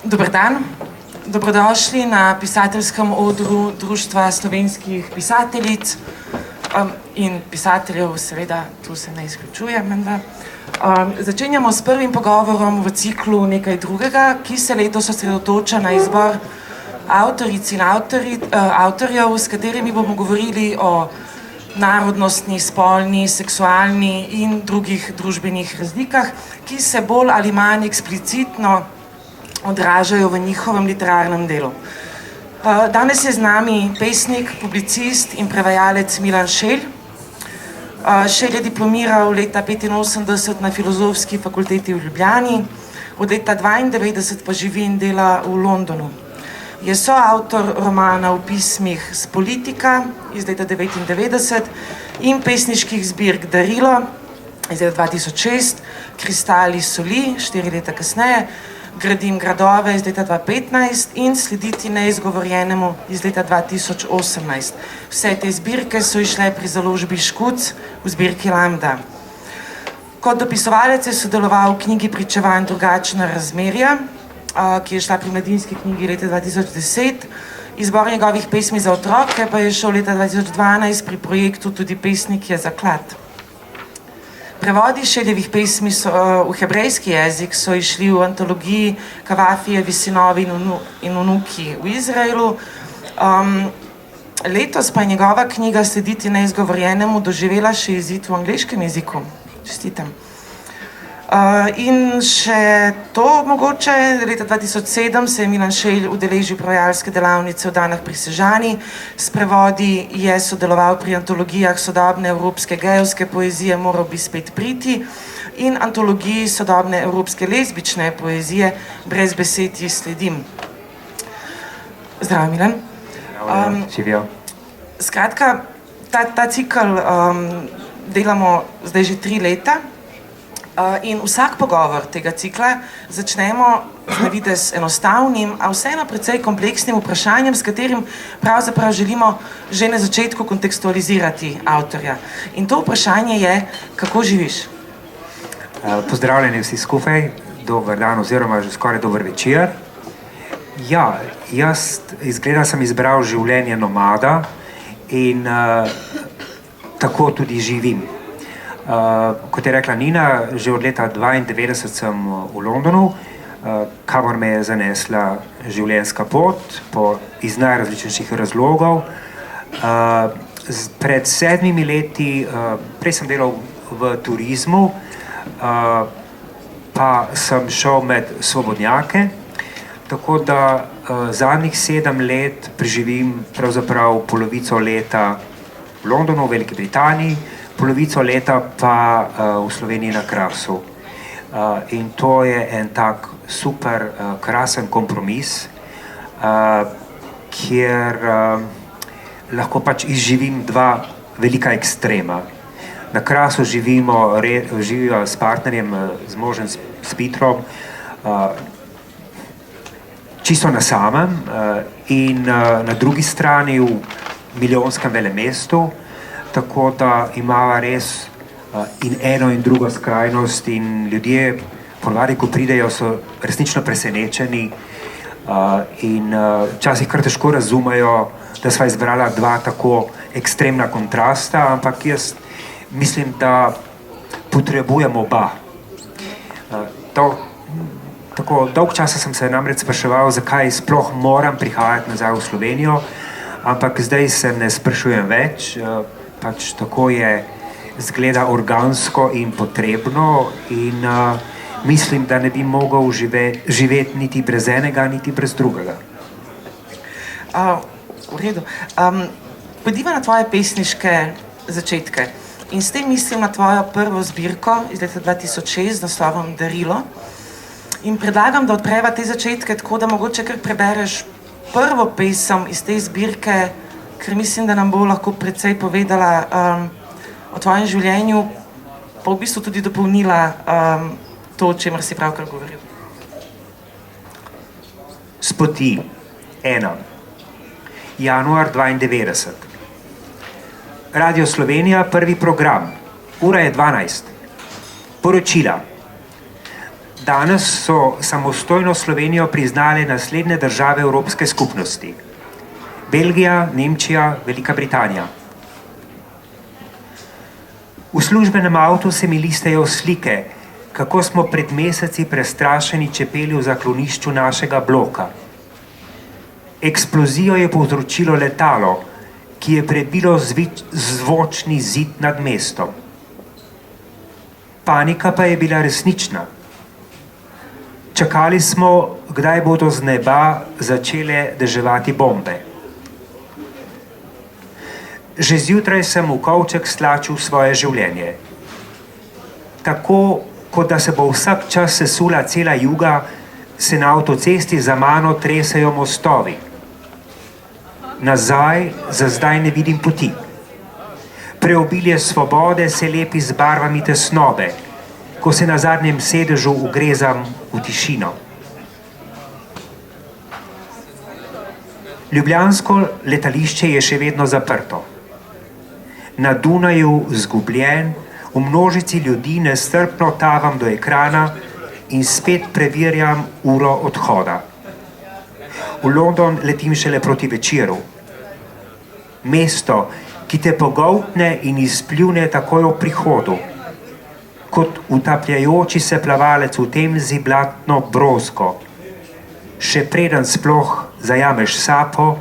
Dober dan, dobrodošli na pisateljskem odru Društva slovenskih pisateljic in pisateljev, seveda, tu se ne izključuje, menda. Začenjamo s prvim pogovorom v ciklu Nekaj drugega, ki se letos osredotoča na izbor avtoric in avtorjev, s katerimi bomo govorili o narodnostni, spolni, seksualni in drugih družbenih razlikah, ki se bolj ali manj eksplicitno odražajo v njihovem literarnem delu. Danes je z nami pesnik, publicist in prevajalec Milan Šelj. Šelj je diplomiral leta 1985 na Filozofski fakulteti v Ljubljani, od leta 1992 pa živi in dela v Londonu. Je soavtor romana v pismih S politika iz leta 1999 in pesniških zbirk Darilo iz leta 2006, Kristali soli 4 leta kasneje, Gradim gradove iz leta 2015 in Slediti neizgovorjenemu iz leta 2018. Vse te zbirke so išle pri založbi Škuc v zbirki Lambda. Kot dopisovalec je sodeloval v knjigi Pričevanj drugačna razmerja, ki je šla pri Mladinski knjigi leta 2010. Izbor njegovih pesmi za otroke pa je šel leta 2012 pri projektu Tudi pesnik je zaklad. Prevodi Šeljevih pesmi v hebrejski jezik so išli v antologiji Kavafijevi sinovi in vnuki v Izraelu. Letos pa je njegova knjiga Slediti neizgovorjenemu doživela še izid v angleškem jeziku. Čestitam. In še to mogoče, leta 2007 se je Milan Šelj udeležil prevajalske delavnice v Danah pri Sežani, s prevodi je sodeloval pri antologijah sodobne evropske gejevske poezije Moral bi spet priti in antologiji sodobne evropske lezbične poezije Brez besed ji sledim. Zdravo, Milan. Živijo. Skratka, ta cikl delamo zdaj že 3 leta. In vsak pogovor tega cikla začnemo na videz enostavnim, a vseeno precej kompleksnim vprašanjem, s katerim pravzaprav želimo že na začetku kontekstualizirati avtorja. In to vprašanje je, kako živiš? Pozdravljeni vsi skupaj, dober dan oziroma že skoraj dober večer. Ja, jaz izgleda sem izbral življenje nomada in tako tudi živim. Kot je rekla Nina, že od leta 1992 sem v Londonu, kamor me je zanesla življenjska pot iz najrazličnejših razlogov. Pred 7 leti, prej sem delal v turizmu, pa sem šel med svobodnjake, tako da zadnjih 7 let preživim pravzaprav polovico leta v Londonu, v Veliki Britaniji, polovico leta pa v Sloveniji na Krasu. In to je en tak super krasen kompromis, kjer lahko pač izživim 2 velika ekstrema. Na Krasu živijo s partnerjem, z možem, s Petrom, čisto na samem in na drugi strani v milijonskem velemestu, tako da imava res in eno in drugo skrajnost in ljudje ponavadi, ko pridejo, so resnično presenečeni in včasih kar težko razumejo, da sva izbrala 2 tako ekstremna kontrasta, ampak jaz mislim, da potrebujemo oba. Tako dolg časa sem se namreč spraševal, zakaj sploh moram prihajati nazaj v Slovenijo, ampak zdaj se ne sprašujem več, pač tako je zgleda organsko in potrebno in mislim, da ne bi mogel živeti niti brez enega, niti brez drugega. V redu. Pojdiva na tvoje pesniške začetke in s tem mislim na tvojo prvo zbirko iz leta 2006 z naslovom Darilo in predlagam, da odpreva te začetke tako, da mogoče kar prebereš prvo pesem iz te zbirke, ker mislim, da nam bo lahko precej povedala o tvojem življenju, pa v bistvu tudi dopolnila to, o čemer si pravkar govoril. S poti, 1. Januar 1992. Radio Slovenija, prvi program. Ura je 12. Poročila. Danes so samostojno Slovenijo priznale naslednje države Evropske skupnosti: Belgija, Nemčija, Velika Britanija. V službenem avtu se mi listejo slike, kako smo pred meseci prestrašeni čepeli v zaklonišču našega bloka. Eksplozijo je povzročilo letalo, ki je prebilo zvočni zid nad mestom. Panika pa je bila resnična. Čakali smo, kdaj bodo z neba začele deževati bombe. Že zjutraj sem v kovček stlačil svoje življenje. Tako, kot da se bo vsak čas sesula cela juga, se na avtocesti za mano tresejo mostovi. Nazaj za zdaj ne vidim poti. Preobilje svobode se lepi z barvami tesnobe, ko se na zadnjem sedežu ugrezam v tišino. Ljubljansko letališče je še vedno zaprto. Na Dunaju zgubljen, v množici ljudi nestrpno tavam do ekrana in spet preverjam uro odhoda. V London letim šele proti večeru. Mesto, ki te pogoltne in izpljune takoj ob prihodu, kot utapljajoči se plavalec v temzi blatno brozgo, še preden sploh zajameš sapo,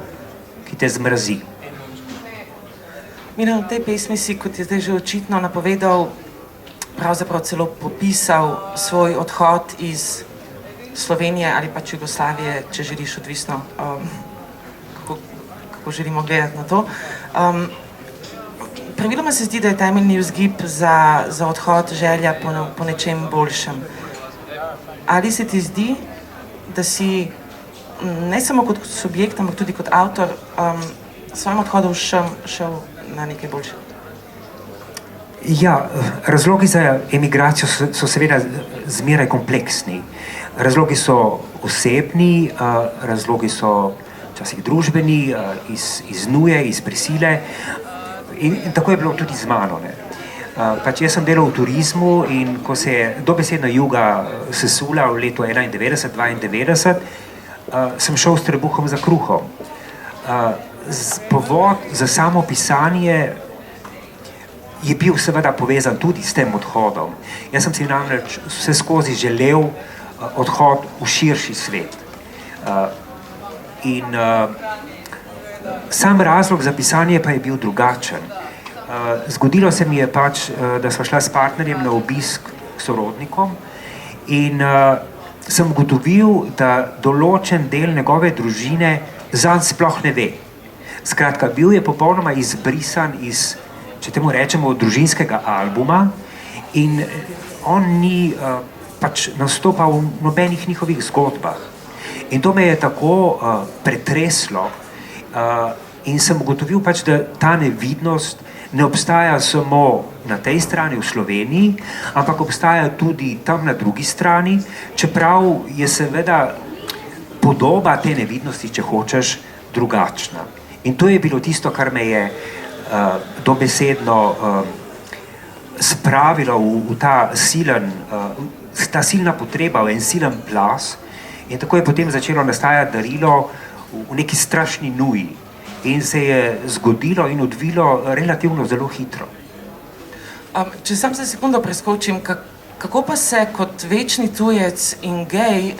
ki te zmrzi. Miran, v tej pesmi si, kot je zdaj že očitno napovedal, pravzaprav celo popisal svoj odhod iz Slovenije ali pač Jugoslavije, če želiš, odvisno, kako želimo gledati na to. Praviloma se zdi, da je temeljni vzgib za odhod želja po nečem boljšem. Ali se ti zdi, da si ne samo kot subjekt, ampak tudi kot avtor s svojim odhodom šel na nekaj boljše? Ja, razlogi za emigracijo so seveda zmeraj kompleksni. Razlogi so osebni, razlogi so včasih družbeni, iz nuje, iz prisile, in tako je bilo tudi z mano. Pač jaz sem delal v turizmu in ko se je dobesedna juga sesula v letu 91-92, sem šel s trebuhom za kruhom. Povod za samo pisanje je bil seveda povezan tudi s tem odhodom. Jaz sem si namreč vse skozi želel odhod v širši svet. Sam razlog za pisanje pa je bil drugačen. Zgodilo se mi je pač, da sva šla s partnerjem na obisk k sorodnikom in sem ugotovil, da določen del njegove družine zanj sploh ne ve. Skratka, bil je popolnoma izbrisan iz, če temu rečemo, družinskega albuma in on ni pač nastopal v nobenih njihovih zgodbah. In to me je tako pretreslo in sem ugotovil pač, da ta nevidnost ne obstaja samo na tej strani v Sloveniji, ampak obstaja tudi tam na drugi strani, čeprav je seveda podoba te nevidnosti, če hočeš, drugačna. In to je bilo tisto, kar me je dobesedno spravilo v ta silna potreba, v en silen glas, in tako je potem začelo nastajati darilo v neki strašni nuji. In se je zgodilo in odvilo relativno zelo hitro. Če sam za sekundo preskočim, kako pa se kot večni tujec in gej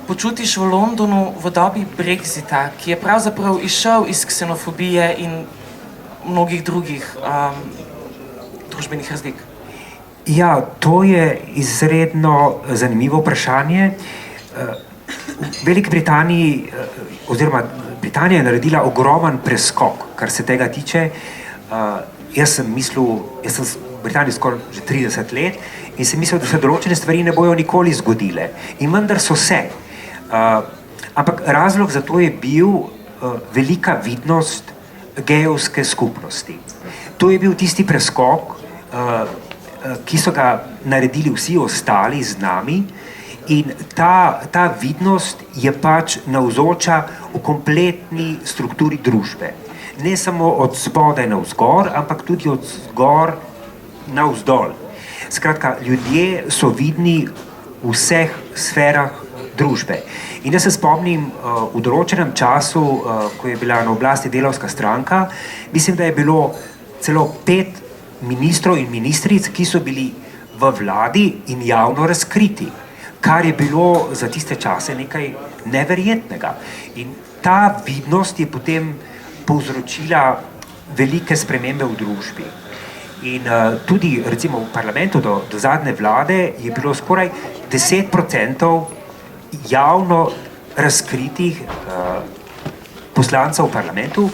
počutiš v Londonu v dobi Brexita, ki je pravzaprav izšel iz ksenofobije in mnogih drugih družbenih razlik? Ja, to je izredno zanimivo vprašanje. V Veliki Britaniji, oziroma Britanija je naredila ogromen preskok, kar se tega tiče. Jaz sem v Britaniji skoraj že 30 let in sem mislil, da se določene stvari ne bojo nikoli zgodile. In vendar so se. Ampak razlog za to je bil velika vidnost gejevske skupnosti. To je bil tisti preskok, ki so ga naredili vsi ostali z nami, in ta vidnost je pač navzoča v kompletni strukturi družbe. Ne samo od spodaj navzgor, ampak tudi od zgor navzdol. Skratka, ljudje so vidni v vseh sferah družbe. In jaz se spomnim, v določenem času, ko je bila na oblasti delavska stranka, mislim, da je bilo celo 5 ministrov in ministric, ki so bili v vladi in javno razkriti, kar je bilo za tiste čase nekaj neverjetnega. In ta vidnost je potem povzročila velike spremembe v družbi. In tudi recimo v parlamentu do zadnje vlade je bilo skoraj 10% javno razkritih poslancev v parlamentu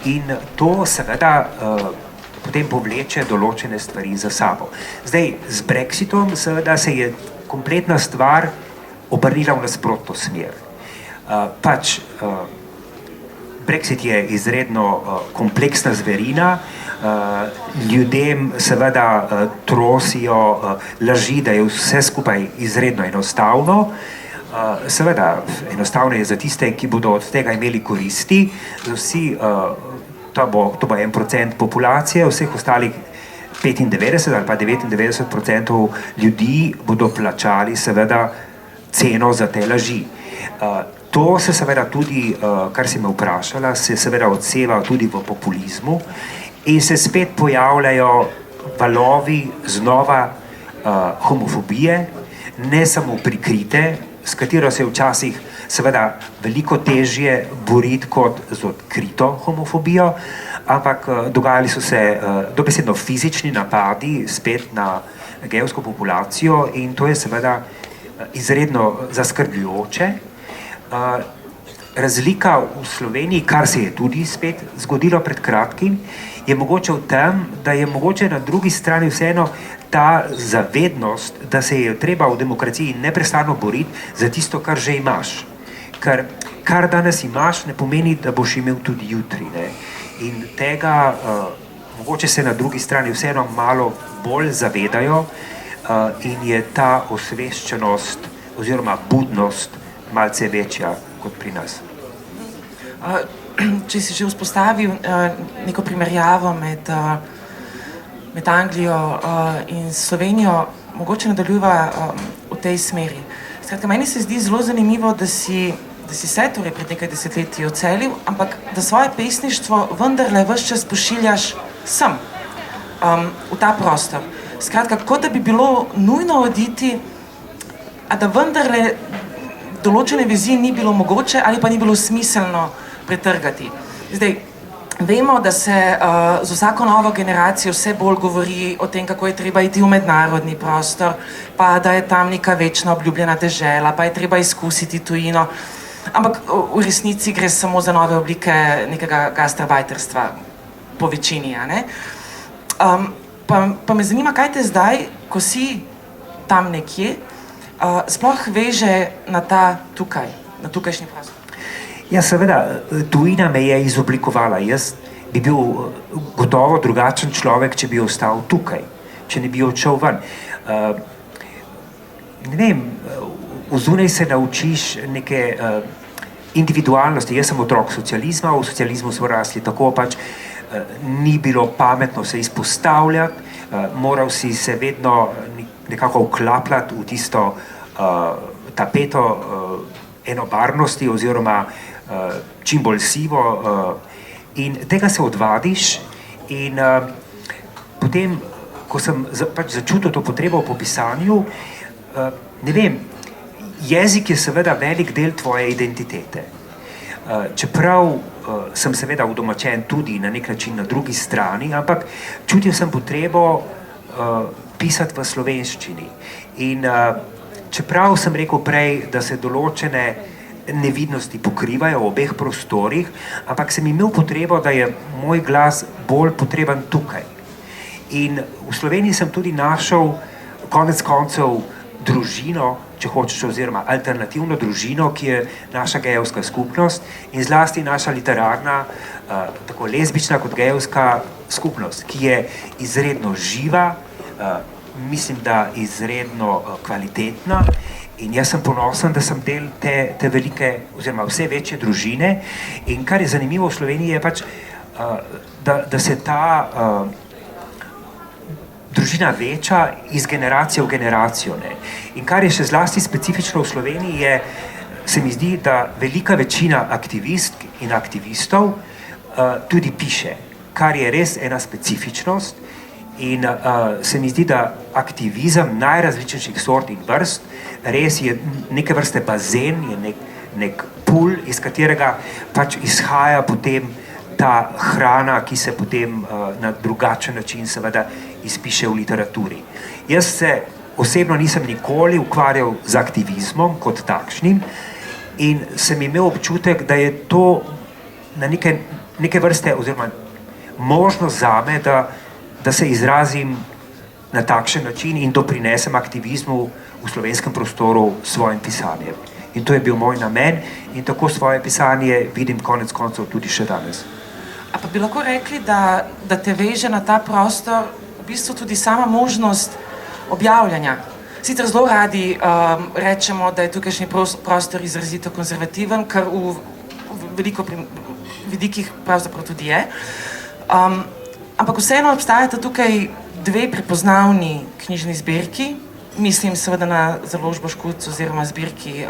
in to seveda potem povleče določene stvari za sabo. Zdaj, z Brexitom seveda se je kompletna stvar obrnila v nasprotno smer. Brexit je izredno kompleksna zverina, ljudem seveda trosijo laži, da je vse skupaj izredno enostavno. Seveda, enostavno je za tiste, ki bodo od tega imeli koristi, za vsi, to bo 1% populacije, vseh ostalih 95 ali pa 99% ljudi bodo plačali seveda ceno za te laži. To se seveda tudi, kar si me vprašala, se seveda odseva tudi v populizmu in se spet pojavljajo valovi znova homofobije, ne samo prikrite, s katero se včasih seveda veliko težje boriti kot z odkrito homofobijo, ampak dogajali so se dobesedno fizični napadi spet na gejevsko populacijo in to je seveda izredno zaskrbljujoče. Razlika v Sloveniji, kar se je tudi spet zgodilo pred kratkim, je mogoče v tem, da je mogoče na drugi strani vseeno ta zavednost, da se je treba v demokraciji neprestano boriti za tisto, kar že imaš. Ker kar danes imaš, ne pomeni, da boš imel tudi jutri. Ne? In tega mogoče se na drugi strani vseeno malo bolj zavedajo in je ta osveščenost oziroma budnost malce večja kot pri nas. Če si že vzpostavil neko primerjavo med Anglijo in Slovenijo, mogoče nadaljujeva v tej smeri. Skratka, meni se zdi zelo zanimivo, da si se torej pred nekaj desetletji odselil, ampak da svoje pesništvo vendarle ves čas pošiljaš sem, v ta prostor. Skratka, kot da bi bilo nujno oditi, a da vendarle določene vizije ni bilo mogoče ali pa ni bilo smiselno pretrgati. Zdaj, vemo, da se z vsako novo generacijo vse bolj govori o tem, kako je treba iti v mednarodni prostor, pa da je tam neka večna obljubljena dežela, pa je treba izkusiti tujino. Ampak v resnici gre samo za nove oblike nekega gastarbajterstva po večini, a ne? Pa me zanima, kaj te zdaj, ko si tam nekje, sploh veže na ta tukaj, na tukajšnji prostor. Ja, seveda, tujina me je izoblikovala. Jaz bi bil gotovo drugačen človek, če bi ostal tukaj, če ne bi odšel ven. Ne vem, vzunaj se naučiš neke individualnosti. Jaz sem otrok socializma, v socializmu smo rasli tako, pač ni bilo pametno se izpostavljati, moral si se vedno nekako vklapljati v tisto tapeto enobarvnosti oziroma čim bolj sivo in tega se odvadiš in potem, ko sem pač začutil to potrebo po pisanju, ne vem, jezik je seveda velik del tvoje identitete. Čeprav sem seveda udomačen tudi na nek način na drugi strani, ampak čutil sem potrebo pisati v slovenščini. In čeprav sem rekel prej, da se določene nevidnosti pokrivajo v obeh prostorih, ampak sem imel potrebo, da je moj glas bolj potreben tukaj. In v Sloveniji sem tudi našel konec koncev družino, če hočeš, oziroma alternativno družino, ki je naša gejevska skupnost in zlasti naša literarna, tako lezbična kot gejevska skupnost, ki je izredno živa, mislim, da izredno kvalitetna in jaz sem ponosen, da sem del te velike oziroma vse večje družine in kar je zanimivo v Sloveniji je pač, da se ta družina veča iz generacije v generacijo. Ne. In kar je še zlasti specifično v Sloveniji, se mi zdi, da velika večina aktivistk in aktivistov tudi piše, kar je res ena specifičnost. In se mi zdi, da aktivizem najrazličnejših sort in vrst res je neke vrste bazen, je nek pul, iz katerega pač izhaja potem ta hrana, ki se potem na drugačen način seveda izpiše v literaturi. Jaz se osebno nisem nikoli ukvarjal z aktivizmom kot takšnim in sem imel občutek, da je to na neke vrste oziroma možnost zame, da se izrazim na takšen način in doprinesem aktivizmu v slovenskem prostoru s svojim pisanjem. In to je bil moj namen in tako svoje pisanje vidim konec koncev tudi še danes. A pa bi lahko rekli, da te veže na ta prostor v bistvu tudi sama možnost objavljanja. Sicer zelo radi rečemo, da je tukajšnji prostor izrazito konzervativen, kar v veliko vidikih pravzaprav tudi je. Ampak vseeno obstajata tukaj dve prepoznavni knjižni zbirki, mislim seveda na založbo Škuc oziroma zbirki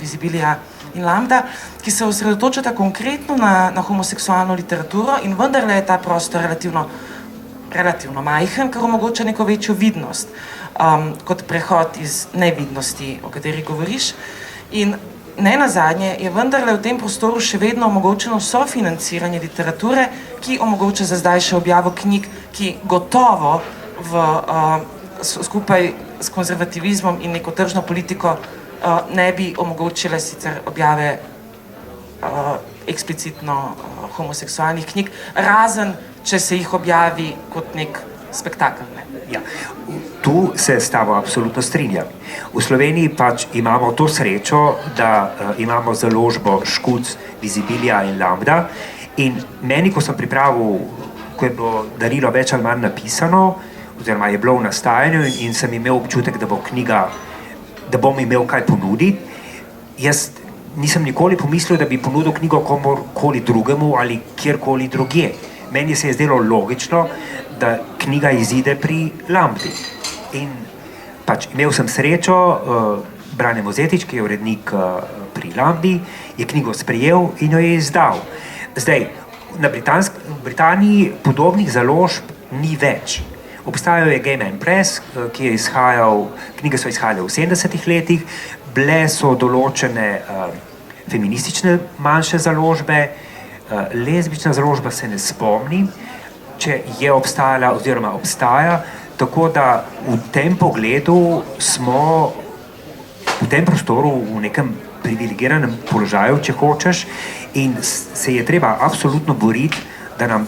Visibilia in Lambda, ki se osredotočata konkretno na homoseksualno literaturo in vendarle je ta prostor relativno majhen, kar omogoča neko večjo vidnost kot prehod iz nevidnosti, o kateri govoriš. In ne nazadnje je vendarle v tem prostoru še vedno omogočeno sofinanciranje literature, ki omogoča za zdaj še objavo knjig, ki gotovo skupaj s konzervativizmom in neko tržno politiko ne bi omogočile sicer objave eksplicitno homoseksualnih knjig, razen če se jih objavi kot nek spektakel. Ja, tu se s tabo absolutno strinjam. V Sloveniji pač imamo to srečo, da imamo založbo Škuc, Visibilia in Lambda in meni, ko sem pripravil, ko je bilo darilo več ali manj napisano, oziroma je bilo v nastajanju in sem imel občutek, da bo knjiga, da bom imel kaj ponuditi. Jaz nisem nikoli pomislil, da bi ponudil knjigo komorkoli drugemu ali kjerkoli drugje. Meni se je zdelo logično, da knjiga izide pri Lambdi. In pač imel sem srečo, Brane Mozetič, ki je urednik pri Lambdi, je knjigo sprejel in jo je izdal. Zdaj, na Britaniji podobnih založb ni več. Obstajal je Gay Man Press, ki je izhajal, knjige so izhajale v 70-ih letih, bile so določene feministične manjše založbe, lezbična založba se ne spomnim, če je obstajala oziroma obstaja, tako da v tem pogledu smo v tem prostoru v nekem privilegiranem položaju, če hočeš, in se je treba absolutno boriti, da nam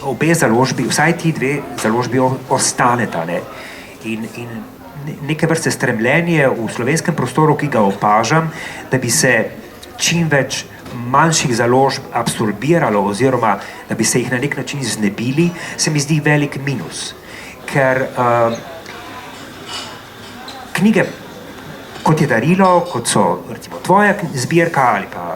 obe založbi, vsaj ti dve založbi ostaneta. Ne? In neke vrste stremljenje v slovenskem prostoru, ki ga opažam, da bi se čim več manjših založb absorbiralo oziroma da bi se jih na nek način znebili, se mi zdi velik minus. Ker knjige, kot je darilo, kot so recimo tvoja zbirka ali pa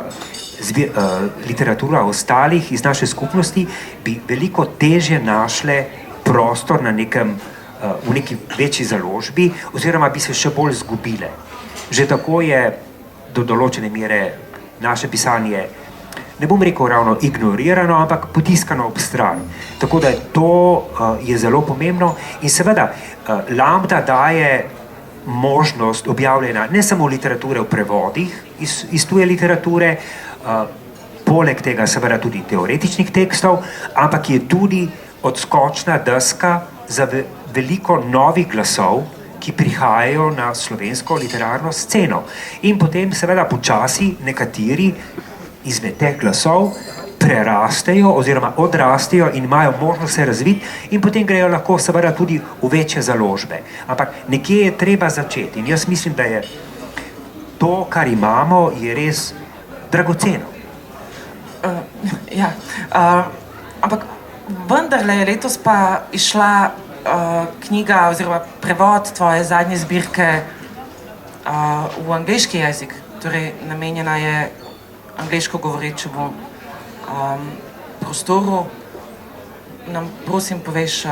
literatura ostalih iz naše skupnosti, bi veliko težje našle prostor na v neki večji založbi oziroma bi se še bolj zgubile. Že tako je do določene mere naše pisanje, ne bom rekel ravno ignorirano, ampak potiskano ob stran. Tako da to je zelo pomembno in seveda Lambda daje možnost objavljena ne samo literature v prevodih iz tuje literature, poleg tega seveda tudi teoretičnih tekstov, ampak je tudi odskočna deska za veliko novih glasov, ki prihajajo na slovensko literarno sceno. In potem seveda počasi nekateri izmed teh glasov prerastejo oziroma odrastejo in imajo možnost se razviti in potem grejo lahko seveda tudi v večje založbe. Ampak nekje je treba začeti in jaz mislim, da je to, kar imamo, je res dragoceno. Ampak vendarle je letos pa išla knjiga oziroma prevod tvoje zadnje zbirke v angleški jezik, torej namenjena je angleško govorečemu prostoru. Nam prosim poveš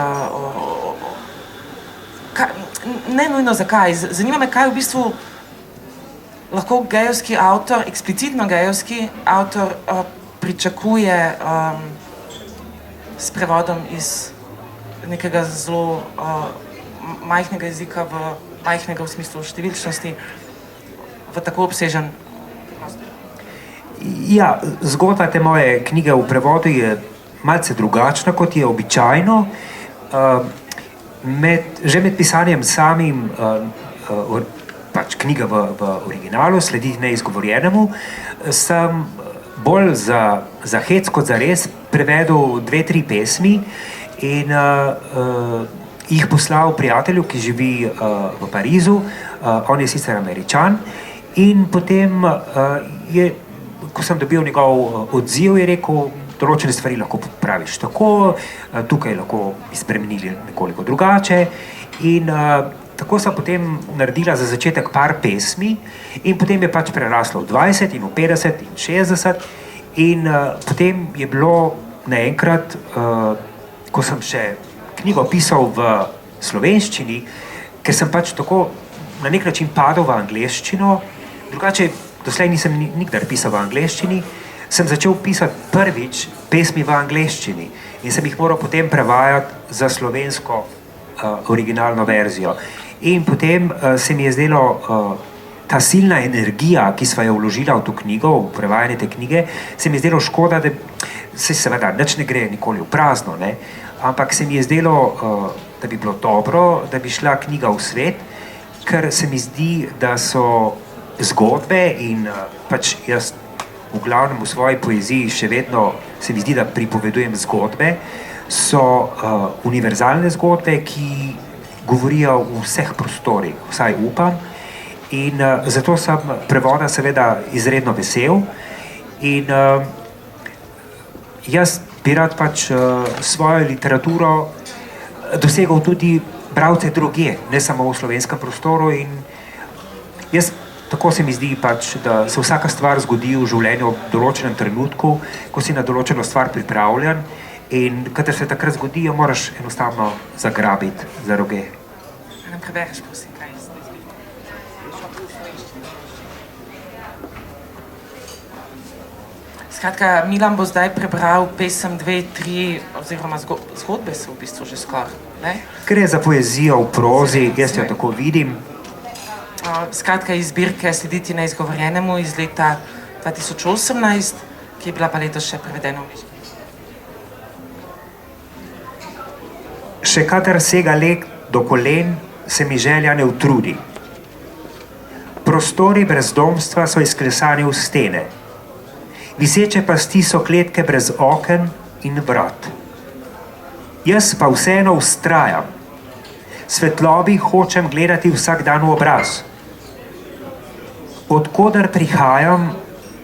ne nujno zakaj. Zanima me, kaj v bistvu lahko gejovski avtor, eksplicitno gejovski avtor pričakuje s prevodom iz nekega zelo majhnega jezika majhnega v smislu številčnosti v tako obsežen. Ja, zgodba te moje knjige v prevodu je malce drugačna, kot je običajno. Že med pisanjem samim pač knjiga v originalu sledi neizgovorjenemu, sem bolj za hec kot za res prevedel 2-3 pesmi in jih poslal prijatelju, ki živi v Parizu. On je sicer Američan in potem ko sem dobil njegov odziv, je rekel, določene stvari lahko popraviš tako, tukaj lahko bi spremenili nekoliko drugače in tako sem potem naredila za začetek par pesmi in potem je pač preraslo v 20 in v 50 in 60 in potem je bilo naenkrat, ko sem še knjigo pisal v slovenščini, ker sem pač tako na nek način padel v angleščino, drugače doslej nisem nikdar pisal v angleščini, sem začel pisati prvič pesmi v angleščini in sem jih moral potem prevajati za slovensko originalno verzijo. In potem se mi je zdelo ta silna energija, ki sva jo vložila v to knjigo, v prevajanje te knjige, se mi je zdelo škoda, da se seveda nič ne gre nikoli v prazno, ne? Ampak se mi je zdelo, da bi bilo dobro, da bi šla knjiga v svet, ker se mi zdi, da so zgodbe in pač jaz v glavnem v svoji poeziji še vedno se mi zdi, da pripovedujem zgodbe, so univerzalne zgodbe, ki govorijo v vseh prostorih, vsaj upam, in zato sem prevoda seveda izredno vesel in jaz bi rad pač svojo literaturo dosegal tudi bralce drugje, ne samo v slovenskem prostoru in jaz tako se mi zdi pač, da se vsaka stvar zgodi v življenju v določenem trenutku, ko si na določeno stvar pripravljen in kadar se takrat zgodi, jo moraš enostavno zagrabiti za roge. Nam prebereš, prosim, kaj je zdaj? Skratka, Milan bo zdaj prebral pesem 2, 3, oziroma zgodbe so v bistvu že skoraj, ne? Gre za poezijo v prozi, jaz jo tako vidim. Skratka, iz zbirke Slediti neizgovorjenemu iz leta 2018, ki je bila pa letos še prevedena v angleščino. Še kadar sega led do kolen, se mi želja ne utrudi. Prostori brezdomstva so izklesani v stene. Viseče pasti so kletke brez oken in vrat. Jaz pa vseeno vztrajam. Svetlobi hočem gledati vsak dan v obraz. Odkudar prihajam,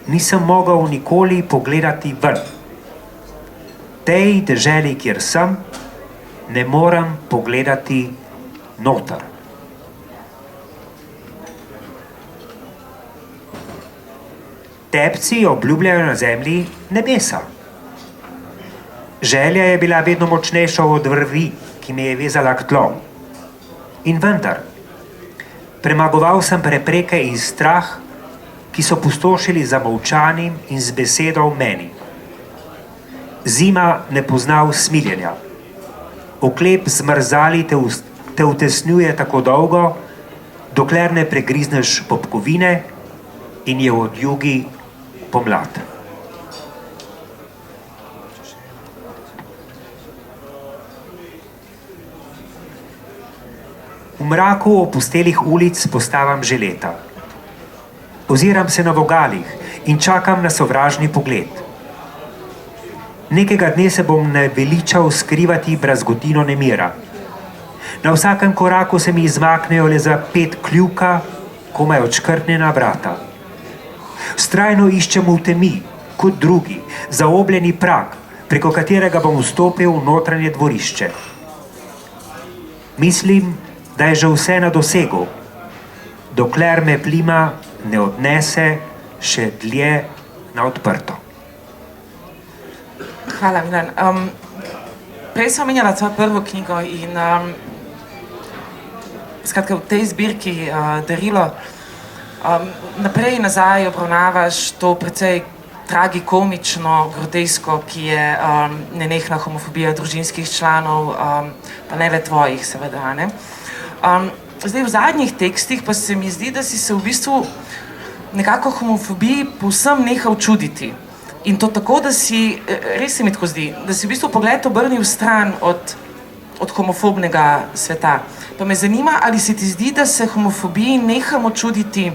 nisem mogel nikoli pogledati ven. Tej deželi, kjer sem, ne morem pogledati noter. Tepci obljubljajo na zemlji nebesa. Želja je bila vedno močnejša od vrvi, ki me je vezala k tlom. In vendar, premagoval sem prepreke in strah, ki so pustošili za molčanim in z besedo v meni. Zima ne pozna usmiljenja. Oklep zmrzali te utesnjuje tako dolgo, dokler ne pregrizneš popkovine in je od jugi pomlad. V mraku opustelih ulic postavam že leta. Oziram se na vogalih in čakam na sovražni pogled. Nekega dne se bom naveličal skrivati brazgotino nemira. Na vsakem koraku se mi izmaknejo le za 5 kljuka, komaj odškrtnjena vrata. Vztrajno iščem v temi, kot drugi, zaobljeni prag, preko katerega bom vstopil v notranje dvorišče. Mislim, da je že vse na dosegu, dokler me plima ne odnese še dlje na odprto. Hvala, Milan. Prej sem omenjala tvojo prvo knjigo in skratka, v tej zbirki Darilo naprej in nazaj obravnavaš to precej tragikomično, grotesko, ki je nenehna homofobija družinskih članov, pa ne le tvojih, seveda. Ne? Zdaj, v zadnjih tekstih pa se mi zdi, da si se v bistvu nekako homofobiji povsem nehal čuditi. In to tako, da si, res se mi tako zdi, da si v bistvu pogled obrnil stran od homofobnega sveta. Pa me zanima, ali se ti zdi, da se homofobiji nehamo čuditi,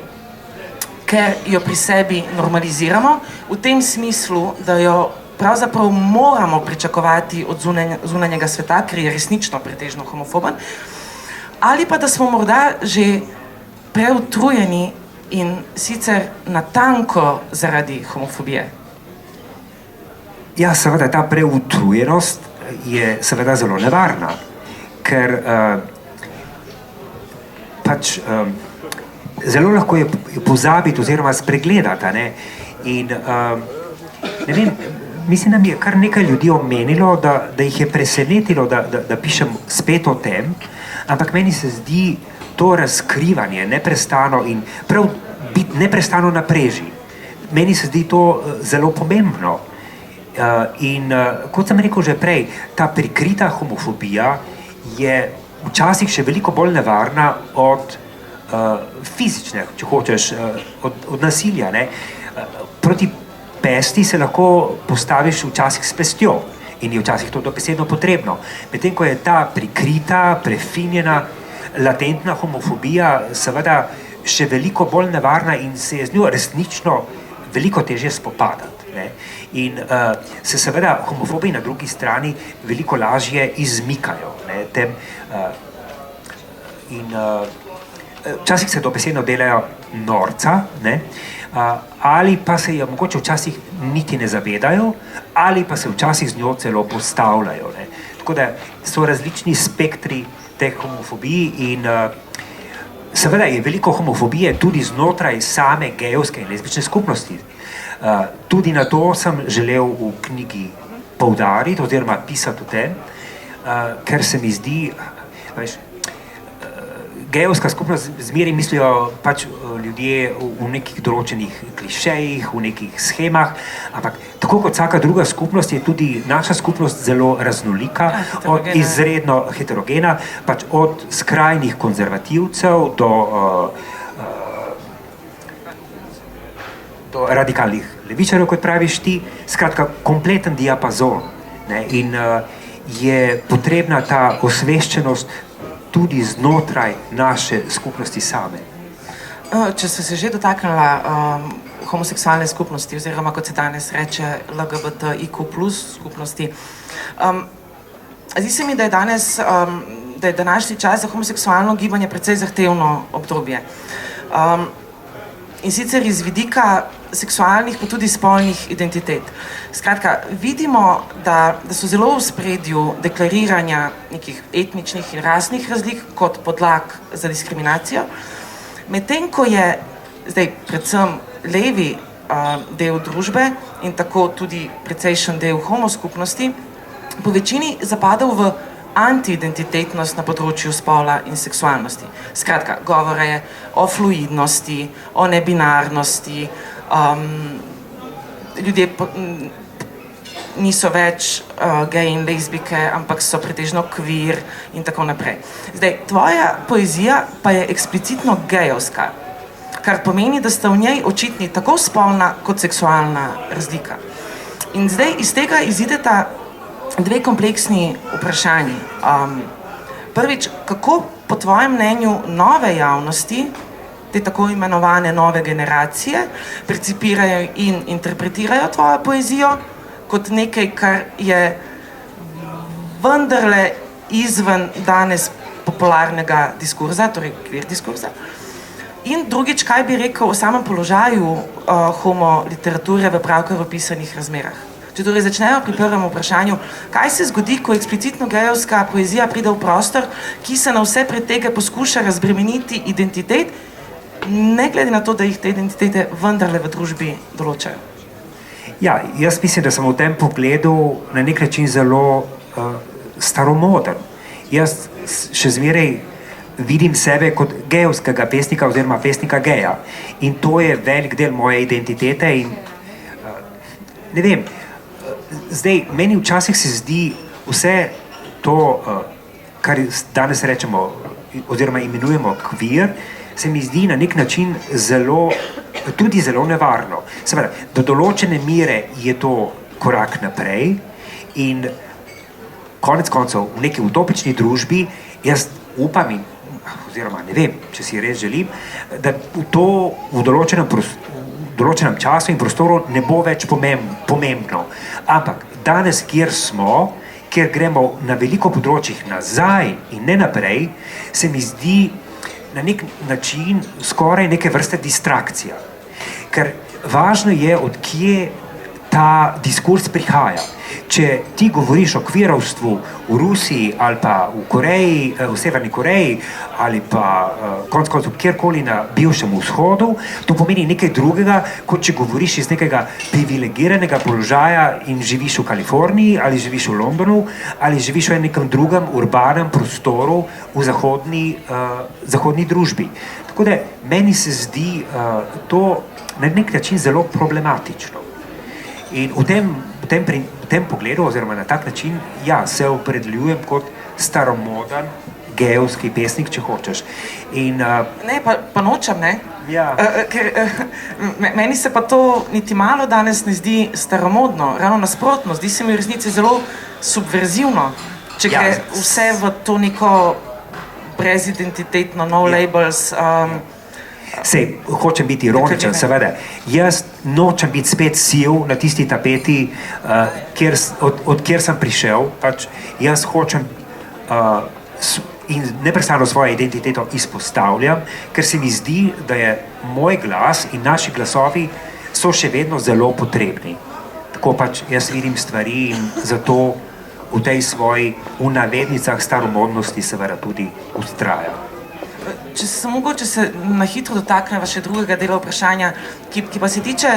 ker jo pri sebi normaliziramo, v tem smislu, da jo pravzaprav moramo pričakovati od zunanjega sveta, ker je resnično pretežno homofoben, ali pa da smo morda že preutrujeni in sicer natanko zaradi homofobije. Ja, seveda, ta preutrujenost je seveda zelo nevarna, ker zelo lahko je pozabiti oziroma spregledati. Ne? In ne vem, mislim, da mi je kar nekaj ljudi omenilo, da jih je presenetilo, da pišem spet o tem, ampak meni se zdi to razkrivanje neprestano in prav biti neprestano na preži. Meni se zdi to zelo pomembno. In kot sem rekel že prej, ta prikrita homofobija je včasih še veliko bolj nevarna od fizične, če hočeš, od nasilja. Ne? Proti pesti se lahko postaviš včasih s pestjo in je včasih to dobesedno potrebno. Medtem ko je ta prikrita, prefinjena, latentna homofobija seveda še veliko bolj nevarna in se je z njo resnično veliko težje spopadati. Ne? In se seveda homofobi na drugi strani veliko lažje izmikajo. Ne? Včasih se dobesedno delajo norca, ne? Ali pa se je mogoče včasih niti ne zavedajo, ali pa se včasih z njo celo postavljajo. Ne? Tako da so različni spektri teh homofobij in seveda je veliko homofobije tudi znotraj same gejevske in lezbične skupnosti. Tudi na to sem želel v knjigi poudariti oziroma pisati o tem, ker se mi zdi, gejevska skupnost zmeraj mislijo pač ljudje v nekih določenih klišejih, v nekih schemah, ampak tako kot vsaka druga skupnost je tudi naša skupnost zelo raznolika, izredno heterogena, pač od skrajnih konzervativcev do radikalnih levičarjev, kot praviš ti, skratka, kompleten diapazon. Ne? In je potrebna ta osveščenost tudi znotraj naše skupnosti same. Če se že dotaknila homoseksualne skupnosti, oziroma kot se danes reče LGBTIQ+ skupnosti, zdi se mi, da je današnji čas za homoseksualno gibanje precej zahtevno obdobje. In sicer iz vidika seksualnih, pa tudi spolnih identitet. Skratka, vidimo, da so zelo v spredju deklariranja nekih etničnih in rasnih razlik kot podlag za diskriminacijo, medtem ko je zdaj predvsem levi del družbe in tako tudi precejšen del homoskupnosti po večini zapadal v antiidentitetnost na področju spola in seksualnosti. Skratka, govora je o fluidnosti, o nebinarnosti, ljudje niso več gej in lezbike, ampak so pretežno queer in tako naprej. Zdaj, tvoja poezija pa je eksplicitno gejovska, kar pomeni, da sta v njej očitni tako spolna kot seksualna razlika. In zdaj iz tega izideta dve kompleksni vprašanji. Prvič, kako po tvojem mnenju nove javnosti, te tako imenovane nove generacije, percipirajo in interpretirajo tvojo poezijo kot nekaj, kar je vendarle izven danes popularnega diskurza, torej queer diskurza. In drugič, kaj bi rekel o samem položaju homo literature v pravkar opisanih razmerah. Če torej začnejo pri prvem vprašanju, kaj se zgodi, ko eksplicitno gejovska poezija pride v prostor, ki se na vse pretege poskuša razbremeniti identitet, ne glede na to, da jih te identitete vendarle v družbi določajo? Ja, jaz mislim, da sem v tem pogledu na nek način zelo staromodern. Jaz še zmeraj vidim sebe kot gejevskega pesnika oziroma pesnika geja. In to je velik del moje identitete in ne vem, zdaj, meni včasih se zdi vse to, kar danes rečemo oziroma imenujemo queer, se mi zdi na nek način tudi zelo nevarno. Seveda, do določene mere je to korak naprej in konec koncev v neki utopični družbi jaz upam in oziroma ne vem, če si res želim, da to v določenem času in prostoru ne bo več pomembno. Ampak danes, kjer smo, kjer gremo na veliko področjih nazaj in ne naprej, se mi zdi na nek način skoraj neke vrste distrakcija. Ker važno je, od kje ta diskurs prihaja. Če ti govoriš o kvirovstvu v Rusiji ali pa v Koreji, v Severni Koreji ali pa konec koncev kjerkoli na bivšem vzhodu, to pomeni nekaj drugega, kot če govoriš iz nekega privilegiranega položaja in živiš v Kaliforniji ali živiš v Londonu ali živiš v nekem drugem urbanem prostoru v zahodni družbi. Tako da meni se zdi to na nek način zelo problematično. In v tem pogledu, oziroma na tak način, ja, se opredeljujem kot staromoden gejevski pesnik, če hočeš. In, ne, pa nočem, ne? Ja. Ker meni se pa to niti malo danes ne zdi staromodno, ravno nasprotno, zdi se mi v resnici zelo subverzivno, če gre vse v to neko brezidentitetno, no labels. Sej, hočem biti ironičen, seveda. Jaz nočem biti spet siv na tisti tapeti, od kjer sem prišel. Pač jaz hočem in neprestano svojo identiteto izpostavljam, ker se mi zdi, da je moj glas in naši glasovi so še vedno zelo potrebni. Tako pač jaz vidim stvari in zato v tej svoji, v navednicah staromodnosti seveda tudi vztrajam. Če se mogoče na hitro dotakneva še drugega dela vprašanja, ki pa se tiče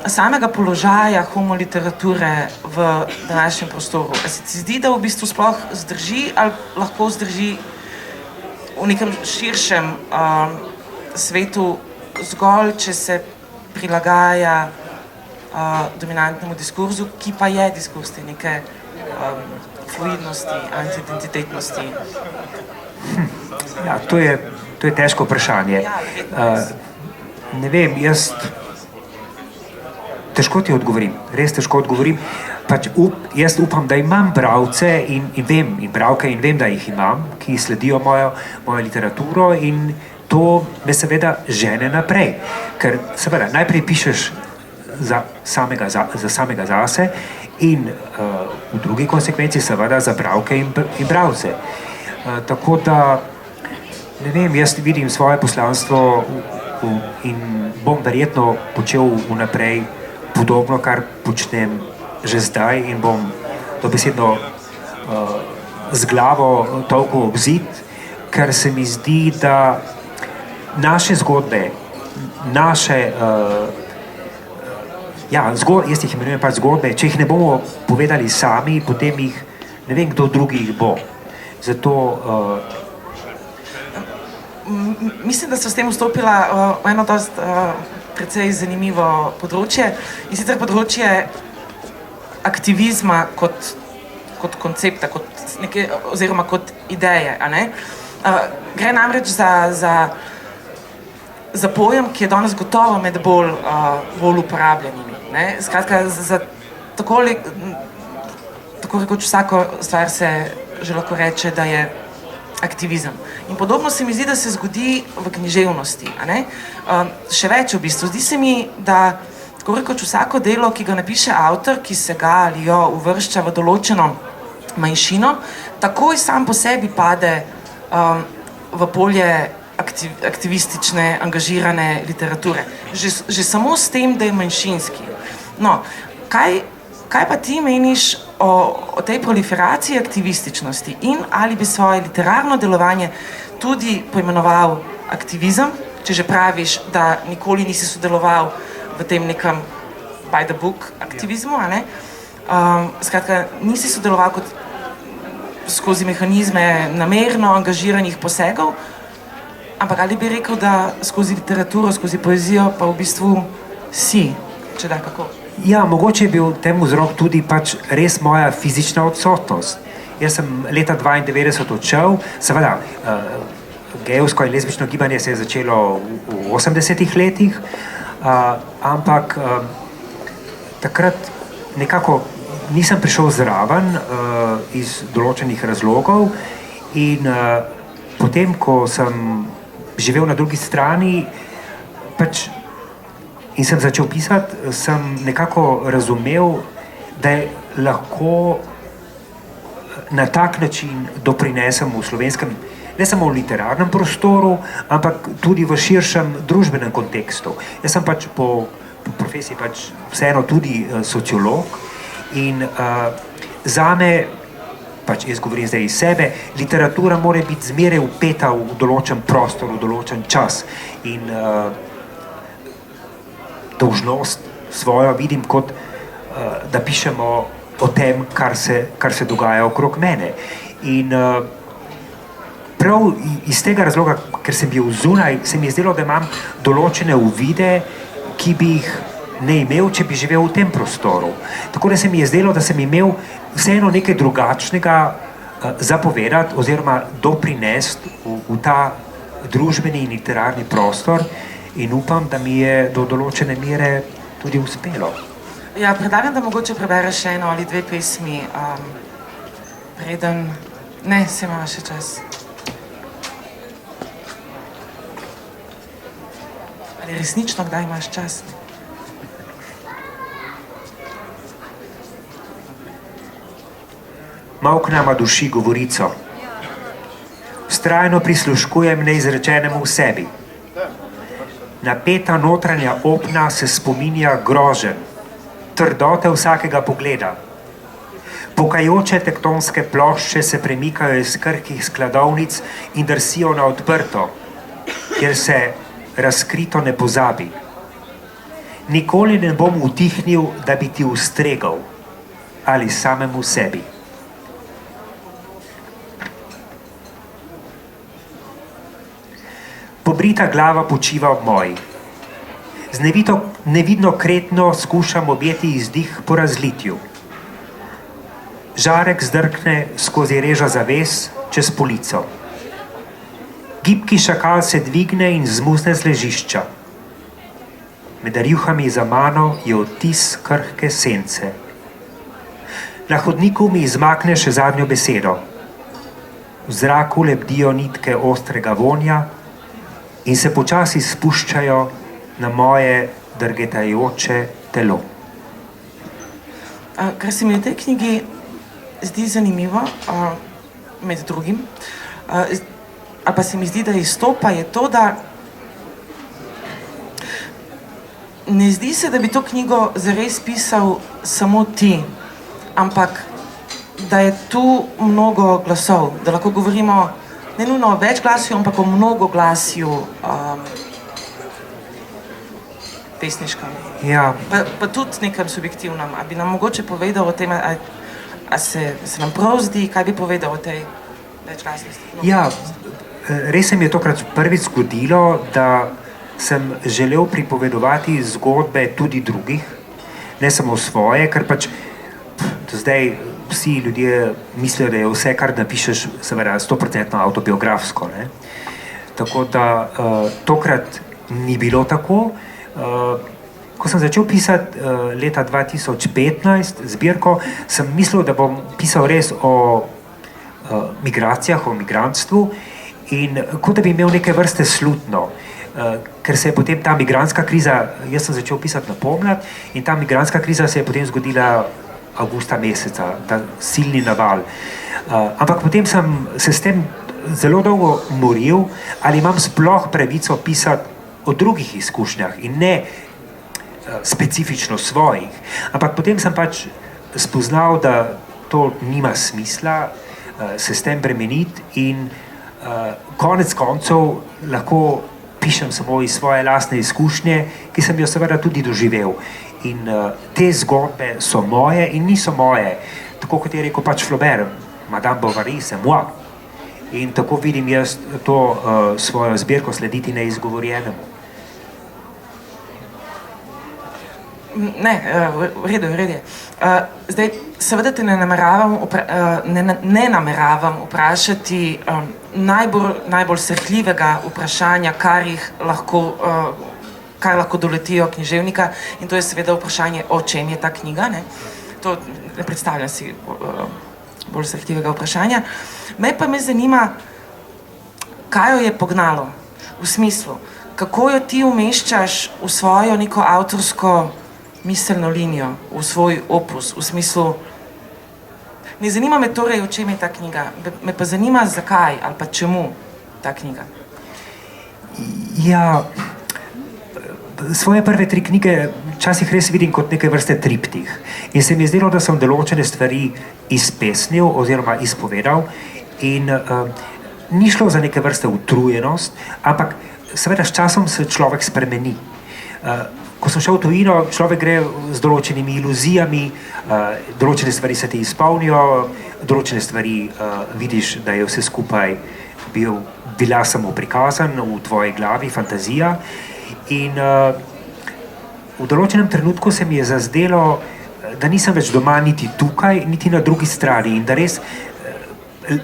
samega položaja homoliterature v današnjem prostoru. Se ti zdi, da v bistvu sploh zdrži ali lahko zdrži v nekem širšem svetu zgolj, če se prilagaja dominantnemu diskurzu, ki pa je diskurs te neke fluidnosti, antiidentitetnosti? Ja, to je težko vprašanje. Ne vem, jaz težko ti odgovorim, res težko odgovorim. Pač jaz upam, da imam bralce in bralke in vem, da jih imam, ki sledijo mojo literaturo in to me seveda žene naprej. Ker seveda najprej pišeš za samega zase in v drugi konsekvenci seveda za bralke in bralce. Tako da, ne vem, jaz vidim svoje poslanstvo in bom verjetno počel vnaprej podobno, kar počnem že zdaj in bom dobesedno z glavo tolkel ob zid, ker se mi zdi, da naše zgodbe, jaz jih imenujem pač zgodbe, če jih ne bomo povedali sami, potem jih ne vem, kdo drugi jih bo. Zato mislim, da so s tem vstopila v eno precej zanimivo področje in sicer področje aktivizma kot koncepta, oziroma kot ideje. Gre namreč za pojem, ki je danes gotovo med bolj uporabljenimi. Skratka, za tako rekoč vsako stvar se že lahko reče, da je aktivizem. In podobno se mi zdi, da se zgodi v književnosti. Še več v bistvu. Zdi se mi, da tako rekoč vsako delo, ki ga napiše avtor, ki se ga ali jo uvršča v določeno manjšino, takoj sam po sebi pade v polje aktivistične, angažirane literature. Že samo s tem, da je manjšinski. No, kaj pa ti meniš o tej proliferaciji aktivističnosti in ali bi svoje literarno delovanje tudi poimenoval aktivizem, če že praviš, da nikoli nisi sodeloval v tem nekem by the book aktivizmu, skratka, nisi sodeloval kot skozi mehanizme namerno angažiranih posegov, Ampak ali bi rekel, da skozi literaturo, skozi poezijo pa v bistvu si, če da kako? Ja, mogoče je bil temu vzrok tudi pač res moja fizična odsotnost. Jaz sem leta 92 odšel, seveda, gejevsko in lezbično gibanje se je začelo v 80-ih letih, ampak takrat nekako nisem prišel zraven iz določenih razlogov in potem, ko sem živel na drugi strani in sem začel pisati, sem nekako razumel, da je lahko na tak način doprinesem v slovenskem, ne samo v literarnem prostoru, ampak tudi v širšem družbenem kontekstu. Jaz sem pač po profesiji pač vseeno tudi sociolog in zame, pač jaz govorim zdaj iz sebe, literatura mora biti zmeraj vpeta v določen prostor, v določen čas in dolžnost svojo vidim kot, da pišemo o tem, kar se dogaja okrog mene. In prav iz tega razloga, ker sem bil zunaj, se mi je zdelo, da imam določene uvide, ki bi jih ne imel, če bi živel v tem prostoru. Tako da se mi je zdelo, da sem imel vseeno nekaj drugačnega zapovedati oziroma doprinesti v ta družbeni in literarni prostor in upam, da mi je do določene mere tudi uspelo. Ja, predlagam, da mogoče prebereš še eno ali dve pesmi, preden... Ne, se imamo še čas. Ali resnično kdaj imaš čas? Molk nama duši govorico. Vztrajno prisluškujem neizrečenemu v sebi. Napeta notranja opna se spominja groženj, trdote vsakega pogleda. Pokajoče tektonske plošče se premikajo iz krhkih skladovnic in drsijo na odprto, kjer se razkrito ne pozabi. Nikoli ne bom utihnil, da bi ti ustregal ali samemu sebi. Pobrita glava počiva ob moji. Z nevidno kretno skušam objeti izdih po razlitju. Žarek zdrkne skozi reža zaves čez polico. Gibki šakal se dvigne in zmuzne z ležišča. Med rjuhami za mano je odtis krhke sence. Na hodniku mi izmakne še zadnjo besedo. V zraku lebdijo nitke ostrega vonja in se počasi spuščajo na moje drgetajoče telo. Kar se mi v tej knjigi zdi zanimivo, med drugim, ali pa se mi zdi, da izstopa, je to, da ne zdi se, da bi to knjigo zares pisal samo ti, ampak da je tu mnogo glasov, da lahko govorimo ne nujno o več glasju, ampak o mnogo glasju pesniškem. Ja. Pa tudi nekem subjektivnem. A bi nam mogoče povedal o tem, a se nam prav zdi, kaj bi povedal o tej večglasnosti? Ja, res se mi je tokrat prvič zgodilo, da sem želel pripovedovati zgodbe tudi drugih, ne samo svoje, ker pač do zdaj vsi ljudje mislijo, da je vse, kar napišeš, seveda 100% avtobiografsko, ne? Tako da tokrat ni bilo tako. Ko sem začel pisati leta 2015 zbirko, sem mislil, da bom pisal res o migracijah, o migrantstvu in kot da bi imel neke vrste slutno, ker se je potem ta migrantska kriza, jaz sem začel pisati na pomlad in ta migrantska kriza se je potem zgodila avgusta meseca, ta silni naval. Ampak potem sem se s tem zelo dolgo moril, ali imam sploh pravico pisati o drugih izkušnjah in ne specifično svojih. Ampak potem sem pač spoznal, da to nima smisla se s tem bremeniti in konec koncev lahko pišem samo iz svoje lastne izkušnje, ki sem jo seveda tudi doživel. In te zgodbe so moje in niso moje. Tako kot je rekel pač Flaubert, Madame Bovary, c'est moi. In tako vidim jaz to svojo zbirko Slediti neizgovorjenemu. Ne, v redu je. Zdaj, seveda te ne nameravam vprašati najbolj srhljivega vprašanja, kar lahko doletijo književnika, in to je seveda vprašanje, o čem je ta knjiga. Ne? To ne predstavljam si bolj srhljivega vprašanja. Me zanima, kaj jo je pognalo, v smislu, kako jo ti umeščaš v svojo neko avtorsko miselno linijo, v svoj opus, v smislu, ne zanima me torej, o čem je ta knjiga, me pa zanima, zakaj ali pa čemu ta knjiga. Ja, svoje prve 3 knjige včasih res vidim kot neke vrste triptih. In se mi je zdelo, da sem določene stvari izpesnil oziroma izpovedal in ni šlo za neke vrste utrujenost, ampak seveda s časom se človek spremeni. Ko sem šel v tujino, človek gre z določenimi iluzijami, določene stvari se ti izpolnijo, določene stvari vidiš, da je vse skupaj bila samo prikazan v tvoji glavi, fantazija. In v določenem trenutku se mi je zazdelo, da nisem več doma niti tukaj, niti na drugi strani in da res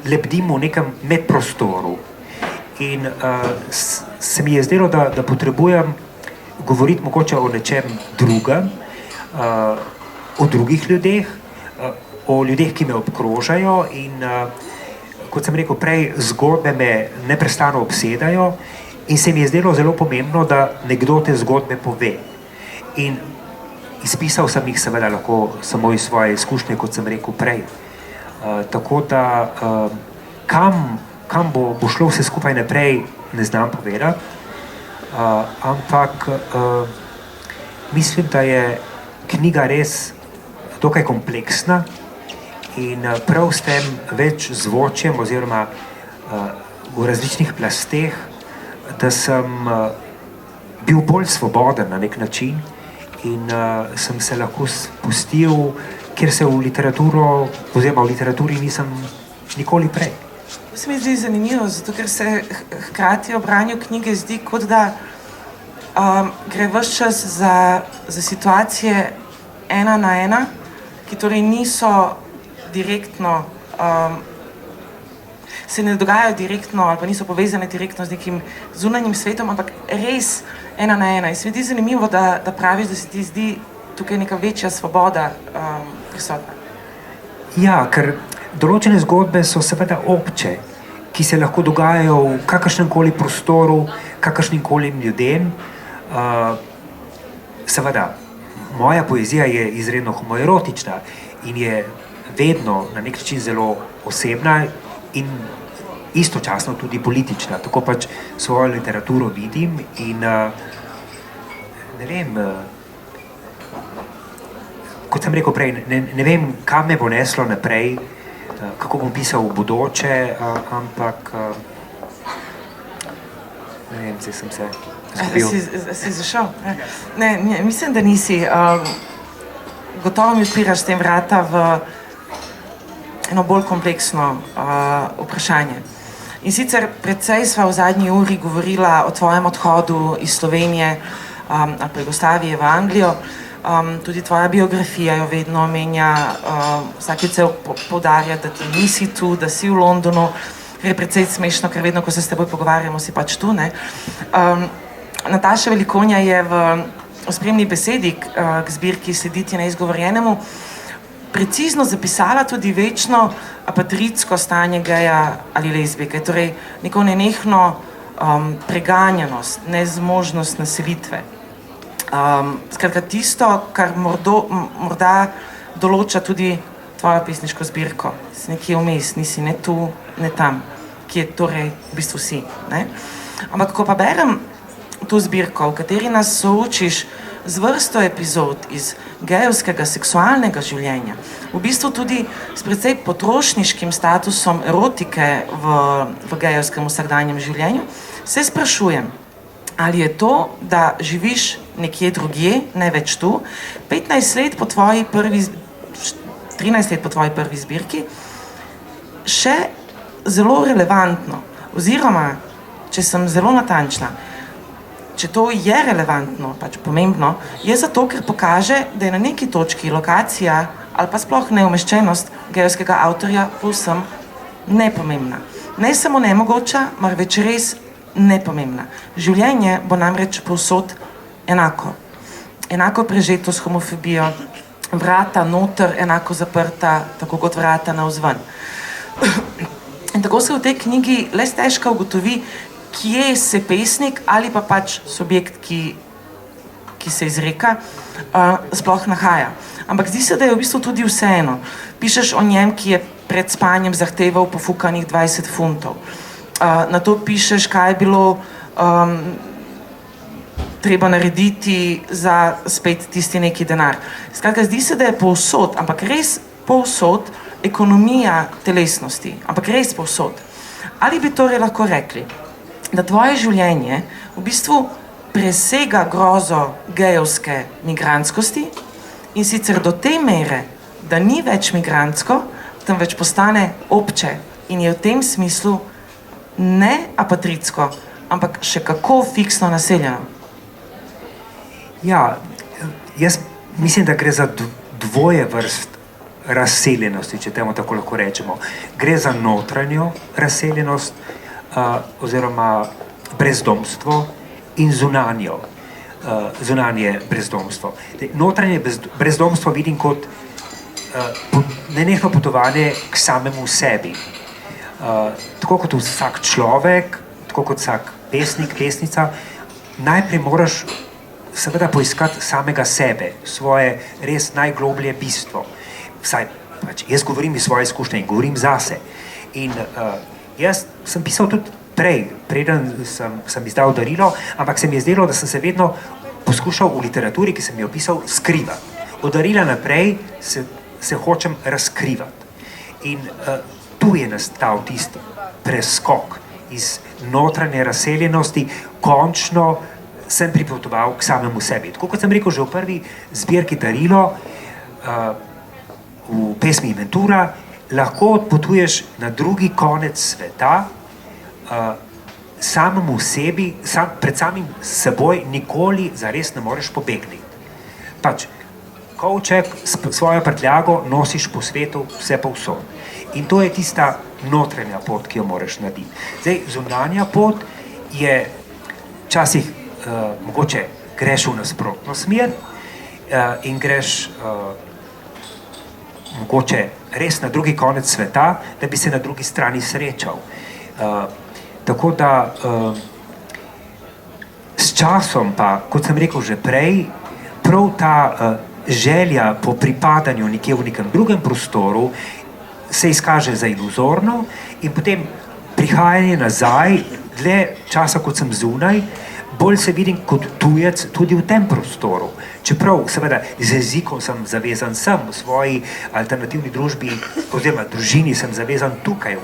lebdim v nekem medprostoru. In se mi je zdelo, da potrebujem govoriti mogoče o nečem drugem, o drugih ljudeh, o ljudeh, ki me obkrožajo in kot sem rekel prej, zgodbe me neprestano obsedajo in se mi je zdelo zelo pomembno, da nekdo te zgodbe pove. In izpisal sem jih seveda lahko samo iz svoje izkušnje, kot sem rekel prej. Tako da kam bo šlo vse skupaj naprej, ne znam povedati. Ampak mislim, da je knjiga res dokaj kompleksna in prav s tem več zvočjem oziroma v različnih plasteh, da sem bil bolj svoboden na nek način in sem se lahko spustil, kjer se v literaturo oziroma v literaturi nisem nikoli prej. To se mi zdi zanimivo, zato ker se hkrati ob branju knjige zdi, kot da gre ves čas za situacije 1 na 1, ki torej niso direktno, se ne dogajajo direktno ali pa niso povezane direktno z nekim zunanjim svetom, ampak res 1 na 1. In se mi zdi zanimivo, da praviš, da se ti zdi tukaj neka večja svoboda prisotna. Ja, ker določene zgodbe so seveda obče, ki se lahko dogajajo v kakršnemkoli prostoru, kakršnemkoli ljudem. Seveda, moja poezija je izredno homoerotična in je vedno na nek način zelo osebna in istočasno tudi politična. Tako pač svojo literaturo vidim in ne vem, kot sem rekel prej, ne vem, kam me bo neslo naprej, kako bom pisal v bodoče, ampak ne vem, zdaj sem se zgubil. Si zašel? Ne, mislim, da nisi. Gotovo mi odpiraš s tem vrata v eno bolj kompleksno vprašanje. In sicer precej sva v zadnji uri govorila o tvojem odhodu iz Slovenije ali pa Jugoslavije v Anglijo. Tudi tvoja biografija jo vedno omenja, vsakič se poudarja, da ti nisi tu, da si v Londonu, ker je precej smešno, ker vedno, ko se s teboj pogovarjamo, si pač tu, ne. Nataša Velikonja je v spremni besedi k zbirki Slediti neizgovorjenemu precizno zapisala tudi večno apatridsko stanje geja ali lezbijke, torej neko nenehno preganjanost, nezmožnost naselitve. Skratka, tisto, kar morda določa tudi tvojo pesniško zbirko. Si nekje vmes, nisi ne tu, ne tam, kje torej v bistvu si. Ne? Ampak ko pa berem to zbirko, v kateri nas soočiš z vrsto epizod iz gejevskega seksualnega življenja, v bistvu tudi s precej potrošniškim statusom erotike v gejevskem vsakdanjem življenju, se sprašujem, ali je to, da živiš nekje drugje, ne več tu, 13 let po tvoji prvi zbirki, še zelo relevantno, oziroma, če sem zelo natančna, če to je relevantno, pač pomembno, je zato, ker pokaže, da je na neki točki lokacija ali pa sploh neumeščenost gejevskega avtorja povsem nepomembna. Ne samo nemogoča, marveč res nepomembna. Življenje bo namreč povsod enako. Enako prežeto s homofobijo, vrata noter enako zaprta, tako kot vrata navzven. In tako se v tej knjigi le stežka ugotovi, kje se pesnik ali pa pač subjekt, ki se izreka, sploh nahaja. Ampak zdi se, da je v bistvu tudi vseeno. Pišeš o njem, ki je pred spanjem zahteval pofukanih 20 funtov. Na to pišeš, kaj je bilo treba narediti za spet tisti neki denar. Skratka, zdi se, da je povsod, ampak res povsod, ekonomija telesnosti. Ampak res povsod. Ali bi torej lahko rekli, da tvoje življenje v bistvu presega grozo gejevske migrantskosti in sicer do te mere, da ni več migrantsko, temveč postane obče in je v tem smislu ne apatritsko, ampak še kako fiksno naseljeno. Ja, jaz mislim, da gre za dvoje vrst razseljenosti, če temu tako lahko rečemo. Gre za notranjo razseljenost oziroma brezdomstvo in zunanje brezdomstvo. Notranje brezdomstvo vidim kot nenehno potovanje k samemu sebi. Tako kot vsak človek, tako kot vsak pesnik, pesnica, najprej moraš seveda poiskati samega sebe, svoje res najgloblje bistvo. Vsaj, pač, jaz govorim iz svoje izkušnje in govorim zase. In jaz sem pisal tudi preden sem izdal darilo, ampak se mi je zdelo, da sem se vedno poskušal v literaturi, ki sem jo pisal, skrivati. Od darila naprej se hočem razkrivati. In tu je nastal tisti preskok iz notranje razseljenosti, končno sem pripotoval k samemu sebi. Tako kot sem rekel že v prvi zbirki darilo, v pesmi Inventura, lahko odpotuješ na drugi konec sveta, samemu sebi, pred samim seboj nikoli zares ne moreš pobegniti. Pač, kovček, svojo prtljago nosiš po svetu vse povsod. In to je tista notranja pot, ki jo moraš narediti. Zdaj, zunanja pot je včasih mogoče greš v nasprotno smer in greš mogoče res na drugi konec sveta, da bi se na drugi strani srečal. Tako da s časom pa, kot sem rekel že prej, prav ta želja po pripadanju nekje v nekem drugem prostoru se izkaže za iluzorno in potem prihajanje nazaj, dlje časa kot sem zunaj, bolj se vidim kot tujec tudi v tem prostoru. Čeprav seveda z jezikom sem zavezan sem, v svoji alternativni družbi oziroma družini sem zavezan tukaj,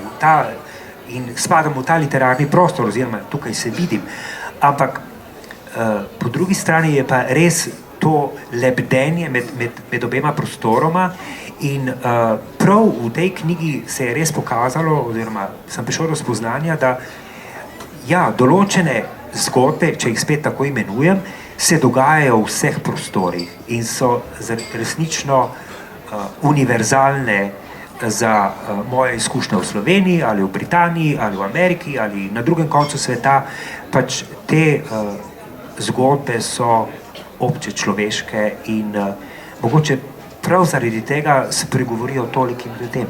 in spadam v ta literarni prostor, oziroma tukaj se vidim. Ampak po drugi strani je pa res to lebdenje med obema prostoroma in prav v tej knjigi se je res pokazalo, oziroma sem prišel do spoznanja, da ja, določene zgodbe, če jih spet tako imenujem, se dogajajo v vseh prostorih in so resnično univerzalne za moje izkušnje v Sloveniji ali v Britaniji ali v Ameriki ali na drugem koncu sveta. Pač te zgodbe so obče človeške in mogoče prav zaradi tega se pregovorijo tolikim ljudem.